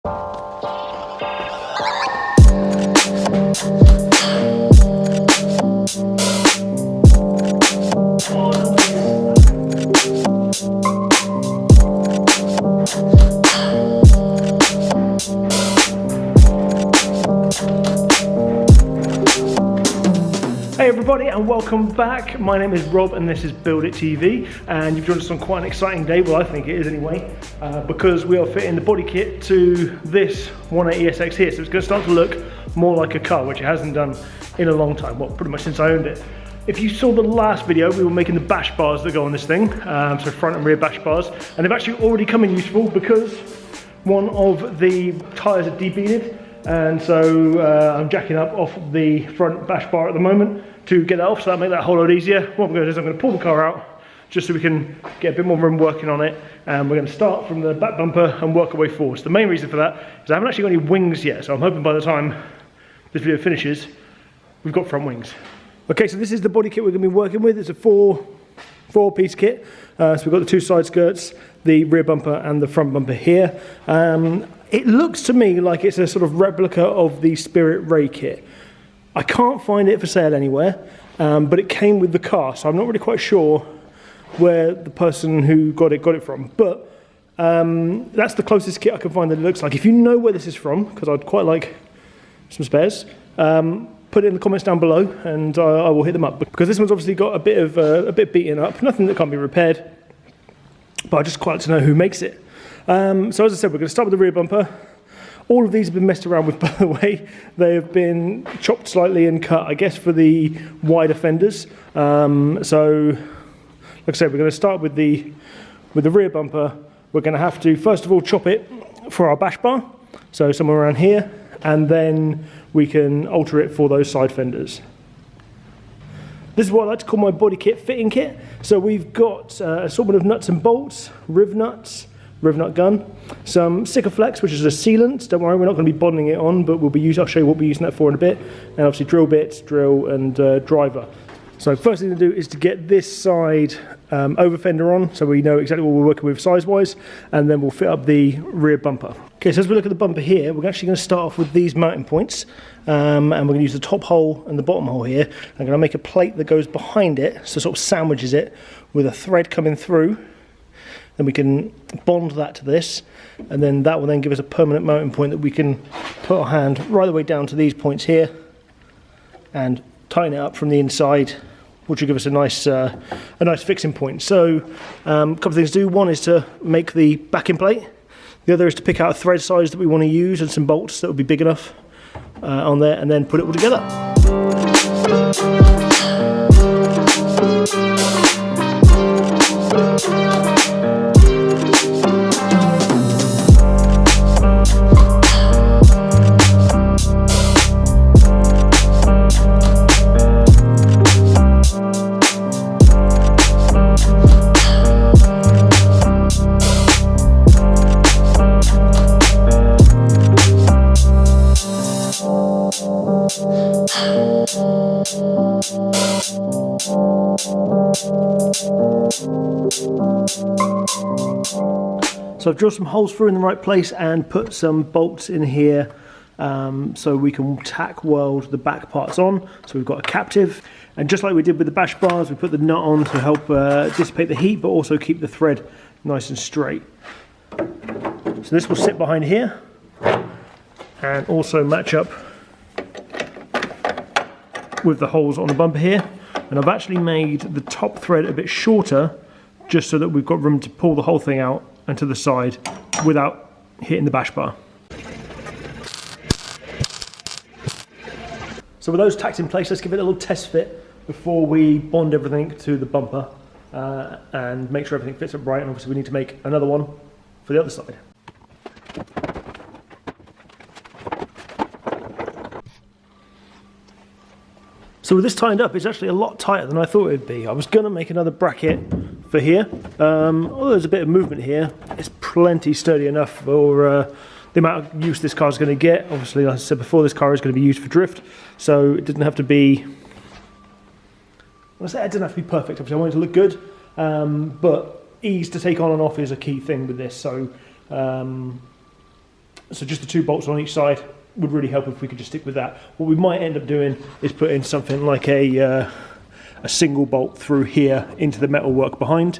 Hey everybody and welcome back. My name is Rob and this is Build It TV, and you've joined us on quite an exciting day, well I think it is anyway, because we are fitting the body kit to this 180 SX here, so it's going to start to look more like a car, which it hasn't done in a long time, well pretty much since I owned it. If you saw the last video, we were making the bash bars that go on this thing, so front and rear bash bars, and they've actually already come in useful because one of the tyres are debeaded, and so I'm jacking up off the front bash bar at the moment to get that off, so that'll make that a whole lot easier. What I'm going to do is I'm going to pull the car out just so we can get a bit more room working on it, and we're going to start from the back bumper and work our way forward. So the main reason for that is I haven't actually got any wings yet, so I'm hoping by the time this video finishes we've got front wings. Okay, so this is the body kit we're going to be working with. It's a four-piece kit, so we've got the two side skirts, the rear bumper and the front bumper here. It looks to me like it's a sort of replica of the Spirit Ray kit. I can't find it for sale anywhere, but it came with the car, so I'm not really quite sure where the person who got it from. But that's the closest kit I can find that it looks like. If you know where this is from, because I'd quite like some spares, put it in the comments down below, and I will hit them up. Because this one's obviously got a bit beaten up, nothing that can't be repaired. But I just quite like to know who makes it. So as I said, we're going to start with the rear bumper. All of these have been messed around with, by the way. They have been chopped slightly and cut, I guess, for the wider fenders. So, like I said, we're going to start with the rear bumper. We're going to have to, first of all, chop it for our bash bar, so somewhere around here, and then we can alter it for those side fenders. This is what I like to call my body kit fitting kit. So we've got an assortment of nuts and bolts, riv nut gun, some Sikaflex, which is a sealant. Don't worry, we're not going to be bonding it on, but I'll show you what we're using that for in a bit. And obviously drill bits, drill and driver. So first thing to do is to get this side over fender on, so we know exactly what we're working with size-wise, and then we'll fit up the rear bumper. Okay, so as we look at the bumper here, we're actually going to start off with these mounting points, and we're going to use the top hole and the bottom hole here. I'm going to make a plate that goes behind it, so sort of sandwiches it with a thread coming through. Then we can bond that to this, and then that will then give us a permanent mounting point that we can put our hand right the way down to these points here and tighten it up from the inside, which will give us a nice fixing point. So a couple of things to do. One is to make the backing plate. The other is to pick out a thread size that we want to use and some bolts that will be big enough on there, and then put it all together. So I've drilled some holes through in the right place and put some bolts in here so we can tack weld the back parts on. So we've got a captive, and just like we did with the bash bars, we put the nut on to help dissipate the heat but also keep the thread nice and straight. So this will sit behind here and also match up with the holes on the bumper here. And I've actually made the top thread a bit shorter just so that we've got room to pull the whole thing out and to the side without hitting the bash bar. So with those tacked in place, let's give it a little test fit before we bond everything to the bumper and make sure everything fits up right. And obviously we need to make another one for the other side. So with this tightened up, it's actually a lot tighter than I thought it would be. I was going to make another bracket for here. Although there's a bit of movement here, it's plenty sturdy enough for the amount of use this car is going to get. Obviously, like I said before, this car is going to be used for drift, so it didn't have to be... Well, I say it didn't have to be perfect. Obviously, I want it to look good, but ease to take on and off is a key thing with this. So So just the 2 bolts on each side would really help if we could just stick with that. What we might end up doing is putting something like a single bolt through here into the metal work behind.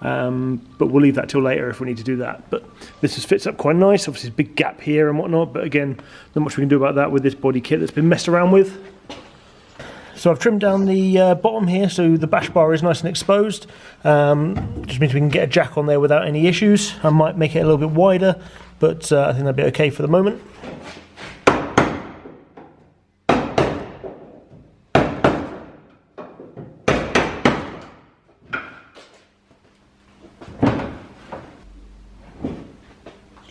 But we'll leave that till later if we need to do that. But this just fits up quite nice. Obviously, there's a big gap here and whatnot, but again, not much we can do about that with this body kit that's been messed around with. So I've trimmed down the bottom here so the bash bar is nice and exposed. Just means we can get a jack on there without any issues. I might make it a little bit wider, but I think that'll be okay for the moment.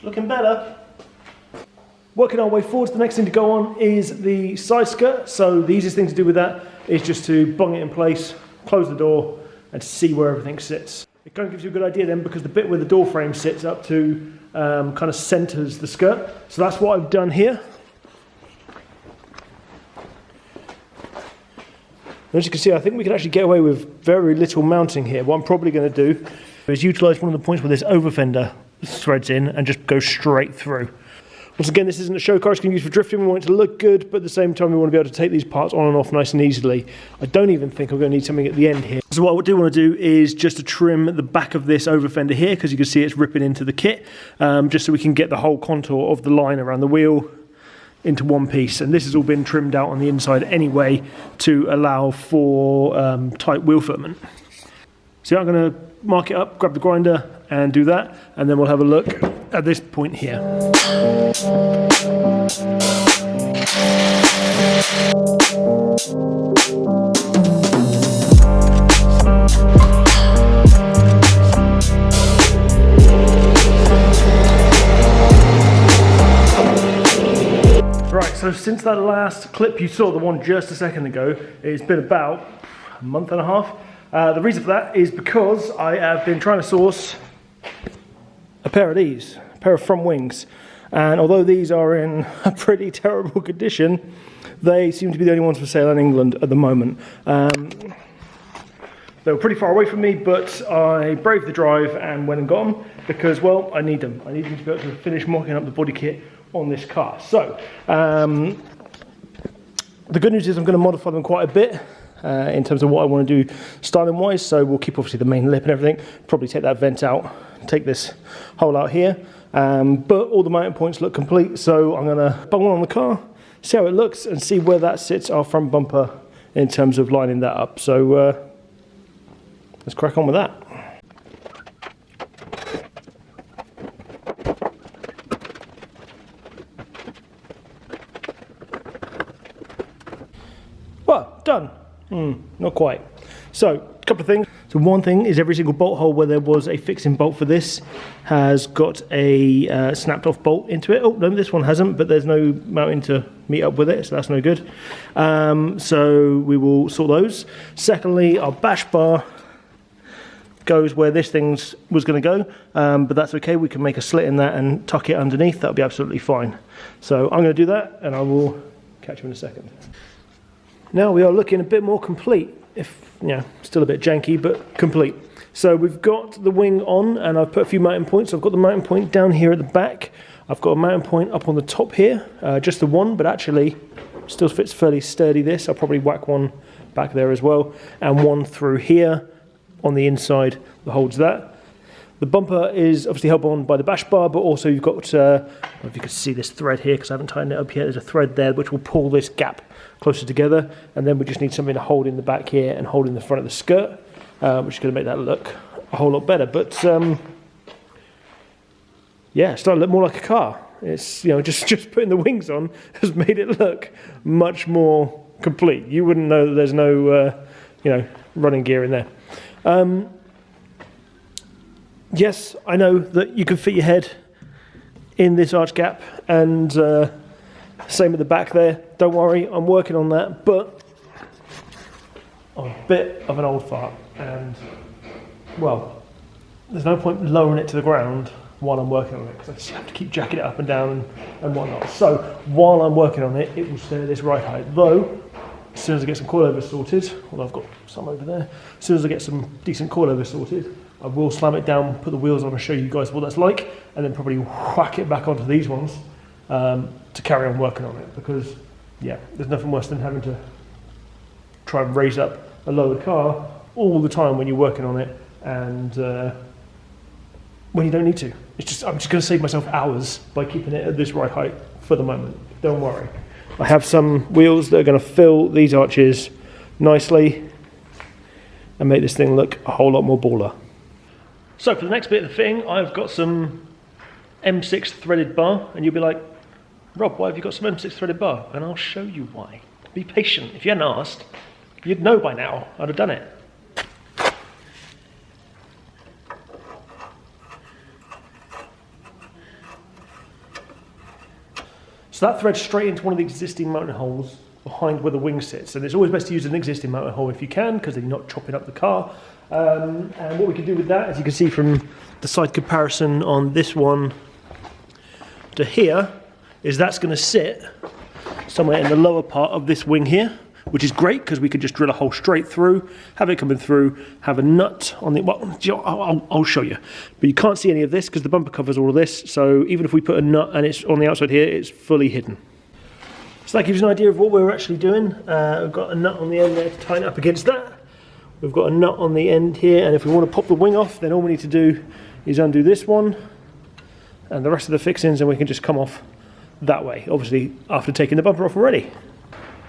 Looking better. Working our way forwards, the next thing to go on is the side skirt. So the easiest thing to do with that is just to bung it in place, close the door, and see where everything sits. It kind of gives you a good idea then, because the bit where the door frame sits up to kind of centers the skirt. So that's what I've done here. As you can see, I think we can actually get away with very little mounting here. What I'm probably going to do is utilize one of the points where this over fender threads in and just go straight through. Once again, this isn't a show car, it's going to use for drifting. We want it to look good, but at the same time we want to be able to take these parts on and off nice and easily. I don't even think I'm going to need something at the end here. So what I do want to do is just to trim the back of this over fender here, because you can see it's ripping into the kit, just so we can get the whole contour of the line around the wheel into one piece. And this has all been trimmed out on the inside anyway to allow for tight wheel fitment. So I'm going to mark it up, grab the grinder and do that, and then we'll have a look at this point here. Right, so since that last clip you saw, the one just a second ago, it's been about a month and a half. The reason for that is because I have been trying to source a pair of these, a pair of front wings, and although these are in a pretty terrible condition, they seem to be the only ones for sale in England at the moment. They were pretty far away from me, but I braved the drive and went and got them because, well, I need them. I need them to be able to finish mocking up the body kit on this car. So, the good news is I'm going to modify them quite a bit. In terms of what I want to do styling wise, so we'll keep obviously the main lip and everything, probably take that vent out, take this hole out here, but all the mounting points look complete, so I'm going to bung one on the car, see how it looks and see where that sits our front bumper in terms of lining that up. So let's crack on with that. Well, done. Not quite. So, a couple of things. So one thing is every single bolt hole where there was a fixing bolt for this has got a snapped off bolt into it. Oh, no, this one hasn't, but there's no mounting to meet up with it, so that's no good. So we will sort those. Secondly, our bash bar goes where this thing was going to go, but that's okay. We can make a slit in that and tuck it underneath. That'll be absolutely fine. So I'm going to do that, and I will catch you in a second. Now we are looking a bit more complete, if, you know, still a bit janky, but complete. So we've got the wing on, and I've put a few mounting points. I've got the mounting point down here at the back. I've got a mounting point up on the top here, just the one, but actually still fits fairly sturdy this. I'll probably whack one back there as well, and one through here on the inside that holds that. The bumper is obviously held on by the bash bar, but also you've got, I don't know if you can see this thread here because I haven't tightened it up yet. There's a thread there which will pull this gap closer together, and then we just need something to hold in the back here and hold in the front of the skirt, which is going to make that look a whole lot better. But yeah, it's starting to look more like a car. It's, you know, just putting the wings on has made it look much more complete. You wouldn't know that there's no you know, running gear in there. Yes, I know that you can fit your head in this arch gap, and same at the back there. Don't worry, I'm working on that, but I'm a bit of an old fart, and, well, there's no point lowering it to the ground while I'm working on it, because I just have to keep jacking it up and down and whatnot. So, while I'm working on it, it will stay at this right height, though, as soon as I get some coilovers sorted, although I've got some over there, as soon as I get some decent coilovers sorted, I will slam it down, put the wheels on and show you guys what that's like, and then probably whack it back onto these ones to carry on working on it, because yeah, there's nothing worse than having to try and raise up a lowered car all the time when you're working on it, and when you don't need to. I'm just going to save myself hours by keeping it at this right height for the moment. Don't worry. I have some wheels that are going to fill these arches nicely and make this thing look a whole lot more baller. So for the next bit of the fitting, I've got some M6 threaded bar, and you'll be like, Rob, why have you got some M6 threaded bar? And I'll show you why. Be patient. If you hadn't asked, you'd know by now. I'd have done it. So that threads straight into one of the existing mounting holes behind where the wing sits. And it's always best to use an existing mounting hole if you can, because then you're not chopping up the car. And what we can do with that, as you can see from the side comparison on this one to here, is that's going to sit somewhere in the lower part of this wing here, which is great because we could just drill a hole straight through, have it coming through, have a nut on the, well, I'll show you. But you can't see any of this because the bumper covers all of this, so even if we put a nut and it's on the outside here, it's fully hidden. So that gives you an idea of what we're actually doing. We've got a nut on the end there to tighten up against that. We've got a nut on the end here, and if we want to pop the wing off, then all we need to do is undo this one and the rest of the fixings, and we can just come off that way, obviously after taking the bumper off already.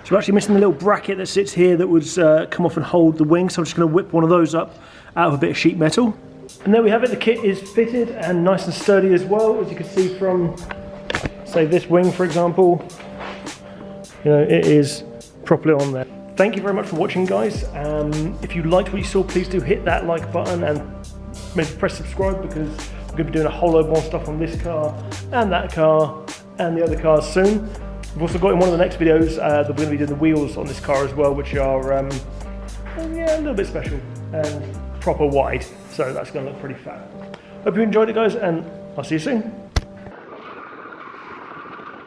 So we're actually missing the little bracket that sits here that would come off and hold the wing, so I'm just going to whip one of those up out of a bit of sheet metal. And there we have it. The kit is fitted and nice and sturdy as well, as you can see from, say, this wing for example. You know, it is properly on there. Thank you very much for watching, guys. If you liked what you saw, please do hit that like button and maybe press subscribe, because we're going to be doing a whole load more stuff on this car and that car and the other cars soon. We've also got in one of the next videos that we're going to be doing the wheels on this car as well, which are yeah, a little bit special and proper wide, so that's going to look pretty fat. Hope you enjoyed it, guys, and I'll see you soon.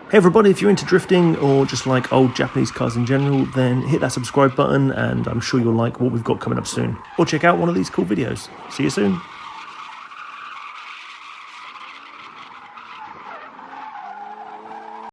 Hey everybody, if you're into drifting or just like old Japanese cars in general, then hit that subscribe button and I'm sure you'll like what we've got coming up soon. Or check out one of these cool videos. See you soon.